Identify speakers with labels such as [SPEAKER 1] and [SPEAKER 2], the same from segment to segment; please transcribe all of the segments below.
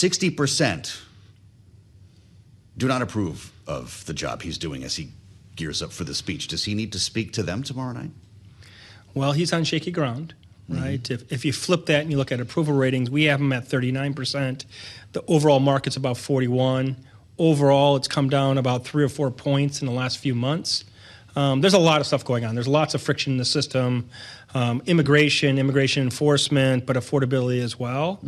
[SPEAKER 1] 60% do not approve of the job he's doing as he gears up for the speech. Does he need to speak to them tomorrow night?
[SPEAKER 2] Well, he's on shaky ground, right? If you flip that and you look at approval ratings, we have him at 39%. The overall market's about 41. Overall, it's come down about 3 or 4 points in the last few months. There's a lot of stuff going on. There's lots of friction in the system, immigration enforcement, but affordability as well.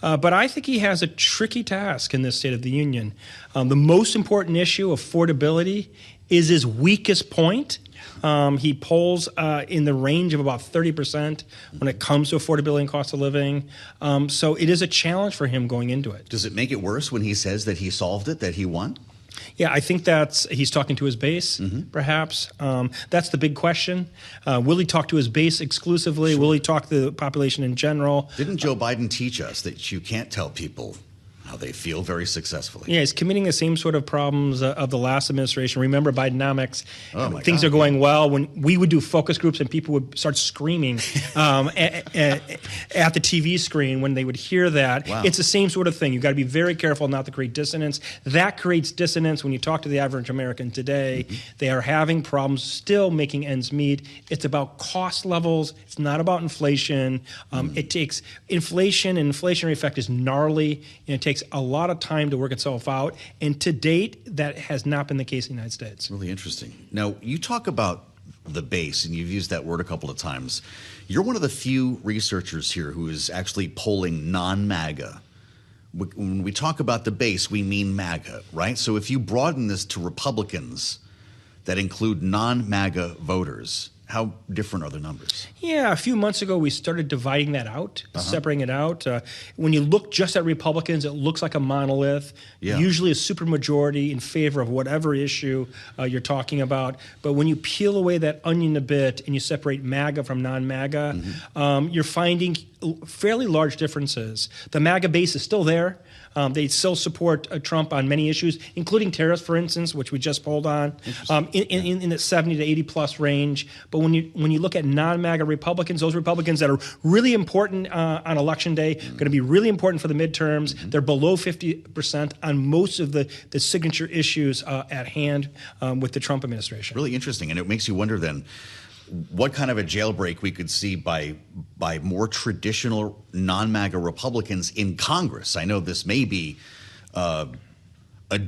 [SPEAKER 2] But I think he has a tricky task in this State of the Union. The most important issue, affordability, is his weakest point. He polls in the range of about 30% when it comes to affordability and cost of living. So it is a challenge for him going into it.
[SPEAKER 1] Does it make it worse when he says that he solved it, that he won?
[SPEAKER 2] Yeah, I think he's talking to his base, perhaps. That's the big question. Will he talk to his base exclusively? Sure. Will he talk to the population in general?
[SPEAKER 1] Didn't Joe Biden teach us that you can't tell people how they feel very successfully?
[SPEAKER 2] Yeah, he's committing the same sort of problems of the last administration. Remember Bidenomics? Things are going well. When we would do focus groups and people would start screaming at the TV screen when they would hear that.
[SPEAKER 1] Wow.
[SPEAKER 2] It's the same sort of thing. You've got to be very careful not to create dissonance. That creates dissonance when you talk to the average American today. They are having problems still making ends meet. It's about cost levels. It's not about inflation. It takes inflation, and inflationary effect is gnarly, and it takes a lot of time to work itself out. And to date, that has not been the case in the United States.
[SPEAKER 1] Really interesting. Now, you talk about the base, and you've used that word a couple of times. You're one of the few researchers here who is actually polling non-MAGA. When we talk about the base, we mean MAGA, right? So if you broaden this to Republicans that include non-MAGA voters, how different are the numbers?
[SPEAKER 2] Yeah, a few months ago, we started dividing that out, separating it out. When you look just at Republicans, it looks like a monolith, usually a supermajority in favor of whatever issue you're talking about. But when you peel away that onion a bit and you separate MAGA from non-MAGA, you're finding fairly large differences. The MAGA base is still there. They still support Trump on many issues, including tariffs, for instance, which we just polled on, in the 70 to 80 plus range. But when you look at non-MAGA Republicans, those Republicans that are really important on Election Day, going to be really important for the midterms, they're below 50% on most of the signature issues at hand with the Trump administration.
[SPEAKER 1] Really interesting, and it makes you wonder then, what kind of a jailbreak we could see by more traditional non-MAGA Republicans in Congress. I know this may be a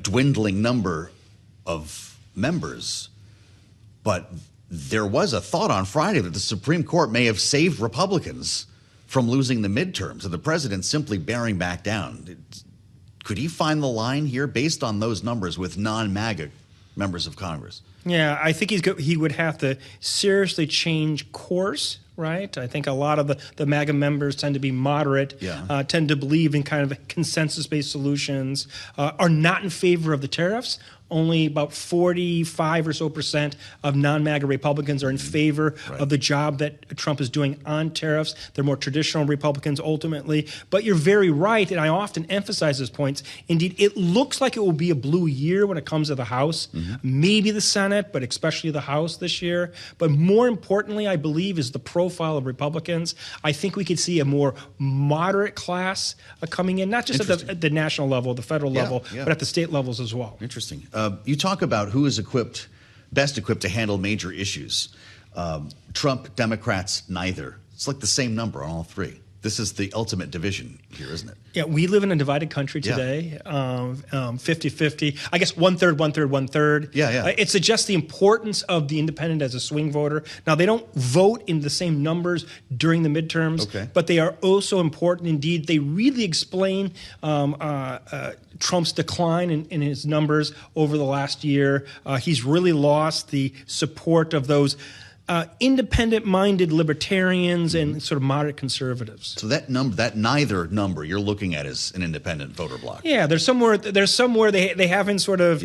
[SPEAKER 1] dwindling number of members, but there was a thought on Friday that the Supreme Court may have saved Republicans from losing the midterms and the president simply bearing back down. Could he find the line here based on those numbers with non-MAGA members of Congress?
[SPEAKER 2] Yeah, I think he would have to seriously change course, right? I think a lot of the MAGA members tend to be moderate, tend to believe in kind of consensus-based solutions, are not in favor of the tariffs. Only about 45 or so % of non-MAGA Republicans are in favor of the job that Trump is doing on tariffs. They're more traditional Republicans ultimately. But you're very right, and I often emphasize those points. Indeed, it looks like it will be a blue year when it comes to the House, maybe the Senate, but especially the House this year. But more importantly, I believe, is the profile of Republicans. I think we could see a more moderate class coming in, not just at the national level, the federal level, but at the state levels as well.
[SPEAKER 1] Interesting. You talk about who is best equipped to handle major issues. Trump, Democrats, neither. It's like the same number on all three. This is the ultimate division here, isn't it?
[SPEAKER 2] Yeah, we live in a divided country today, 50-50. I guess one-third, one-third, one-third. It suggests the importance of the independent as a swing voter. Now, they don't vote in the same numbers during the midterms, but they are also important. Indeed, they really explain Trump's decline in his numbers over the last year. He's really lost the support of those independent-minded libertarians and sort of moderate conservatives.
[SPEAKER 1] So that number, that neither number, you're looking at as an independent voter bloc.
[SPEAKER 2] Yeah, there's somewhere they haven't sort of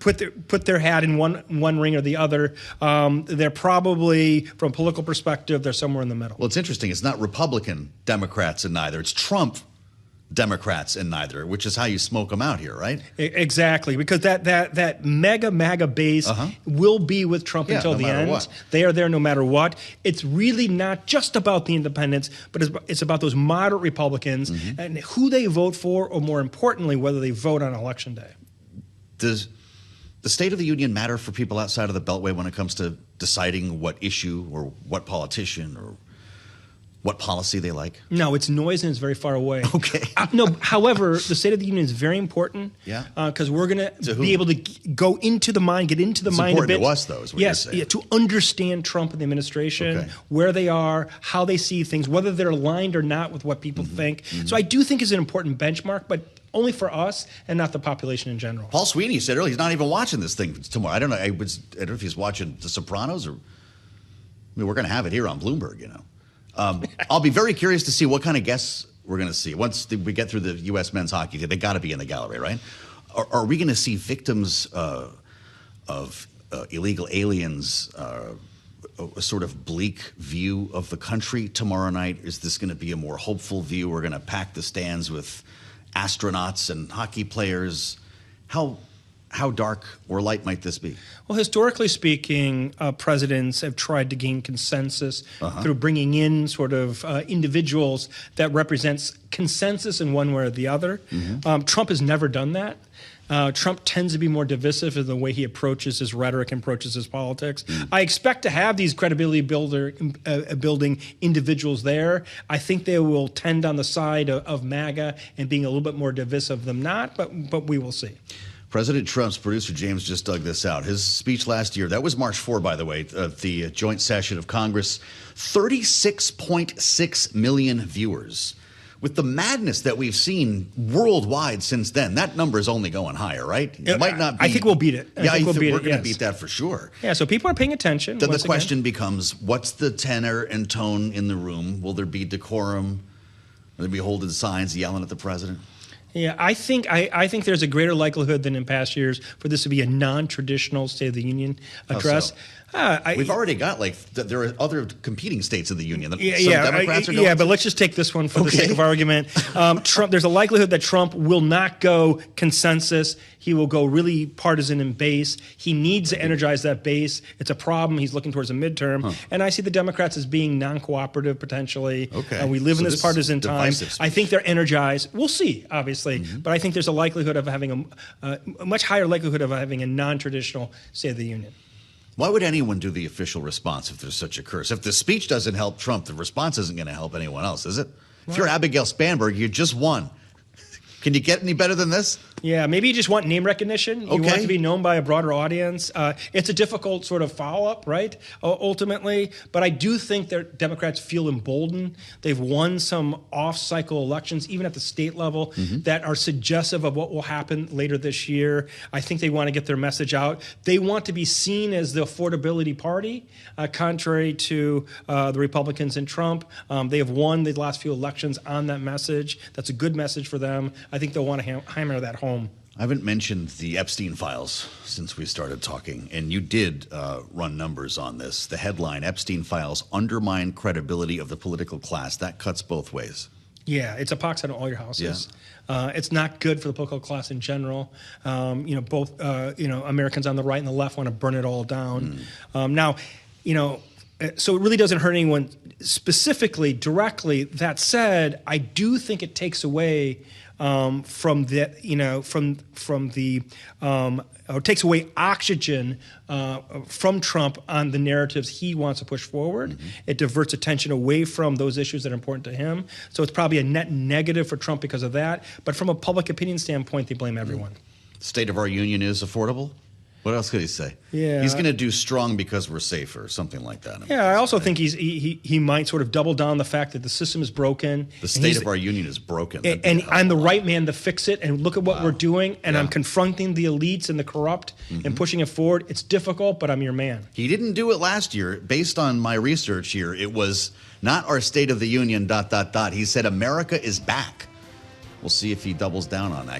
[SPEAKER 2] put their hat in one ring or the other. They're probably, from a political perspective, they're somewhere in the middle.
[SPEAKER 1] Well, it's interesting. It's not Republican, Democrats, and neither. It's Trump, Democrats in neither, which is how you smoke them out here, right?
[SPEAKER 2] Exactly, because that MAGA base will be with Trump until the end.
[SPEAKER 1] What.
[SPEAKER 2] They are there no matter what. It's really not just about the independents, but it's about those moderate Republicans and who they vote for, or more importantly, whether they vote on Election Day.
[SPEAKER 1] Does the State of the Union matter for people outside of the Beltway when it comes to deciding what issue or what politician or what policy they like?
[SPEAKER 2] No, it's noise and it's very far away.
[SPEAKER 1] Okay.
[SPEAKER 2] No, however, the State of the Union is very important.
[SPEAKER 1] Yeah.
[SPEAKER 2] Because we're going to be able to go into the mind, get into the mind a bit.
[SPEAKER 1] It's important to us, though, is what you're saying.
[SPEAKER 2] Yes, to understand Trump and the administration, where they are, how they see things, whether they're aligned or not with what people think. So I do think it's an important benchmark, but only for us and not the population in general.
[SPEAKER 1] Paul Sweeney said earlier he's not even watching this thing tomorrow. I don't know. I don't know if he's watching The Sopranos or. I mean, we're going to have it here on Bloomberg, you know. I'll be very curious to see what kind of guests we're going to see once we get through the U.S. men's hockey. They got to be in the gallery, right? Are we going to see victims of illegal aliens? A sort of bleak view of the country tomorrow night? Is this going to be a more hopeful view? We're going to pack the stands with astronauts and hockey players. How dark or light might this be?
[SPEAKER 2] Well, historically speaking, presidents have tried to gain consensus through bringing in sort of individuals that represents consensus in one way or the other. Trump has never done that. Trump tends to be more divisive in the way he approaches his rhetoric and approaches his politics. I expect to have these credibility building individuals there. I think they will tend on the side of MAGA and being a little bit more divisive than not, but we will see.
[SPEAKER 1] President Trump's producer, James, just dug this out. His speech last year, that was March 4, by the way, the joint session of Congress, 36.6 million viewers. With the madness that we've seen worldwide since then, that number is only going higher, right? It might not be.
[SPEAKER 2] I think we'll beat it.
[SPEAKER 1] I think we're going to beat that for sure.
[SPEAKER 2] Yeah, so people are paying attention.
[SPEAKER 1] Then the question becomes, what's the tenor and tone in the room? Will there be decorum? Will there be holding signs yelling at the president?
[SPEAKER 2] Yeah, I think there's a greater likelihood than in past years for this to be a non-traditional State of the Union address.
[SPEAKER 1] We've already got there are other competing states of the union. Some Democrats are going.
[SPEAKER 2] Yeah, but let's just take this one for the sake of argument. Trump. There's a likelihood that Trump will not go consensus. He will go really partisan and base. He needs to energize that base. It's a problem. He's looking towards a midterm, and I see the Democrats as being non-cooperative potentially. We live in this partisan time. I think they're energized. We'll see, obviously, but I think there's a likelihood of having a much higher likelihood of having a non-traditional State of the Union.
[SPEAKER 1] Why would anyone do the official response if there's such a curse? If the speech doesn't help Trump, the response isn't going to help anyone else, is it? If you're Abigail Spanberg, you just won. Can you get any better than this?
[SPEAKER 2] Yeah, maybe you just want name recognition. You want to be known by a broader audience. It's a difficult sort of follow-up, right, ultimately. But I do think that Democrats feel emboldened. They've won some off-cycle elections, even at the state level, that are suggestive of what will happen later this year. I think they want to get their message out. They want to be seen as the affordability party, contrary to the Republicans and Trump. They have won the last few elections on that message. That's a good message for them. I think they'll want to hammer that home.
[SPEAKER 1] I haven't mentioned the Epstein files since we started talking, and you did run numbers on this. The headline, Epstein files undermine credibility of the political class. That cuts both ways. Yeah,
[SPEAKER 2] it's a pox on all your houses. Yeah. It's not good for the political class in general. Both Americans on the right and the left want to burn it all down. Now, so it really doesn't hurt anyone specifically, directly. That said, I do think it takes away from takes away oxygen from Trump on the narratives he wants to push forward. It diverts attention away from those issues that are important to him. So it's probably a net negative for Trump because of that. But from a public opinion standpoint, they blame everyone.
[SPEAKER 1] State of our union is affordable? What else could he say?
[SPEAKER 2] Yeah,
[SPEAKER 1] he's going to do strong because we're safer, something like that.
[SPEAKER 2] Yeah, I also think he might sort of double down on the fact that the system is broken.
[SPEAKER 1] The state of our union is broken.
[SPEAKER 2] And I'm the right man to fix it, and look at what we're doing, and I'm confronting the elites and the corrupt and pushing it forward. It's difficult, but I'm your man.
[SPEAKER 1] He didn't do it last year. Based on my research here, it was not our State of the Union ... He said America is back. We'll see if he doubles down on that.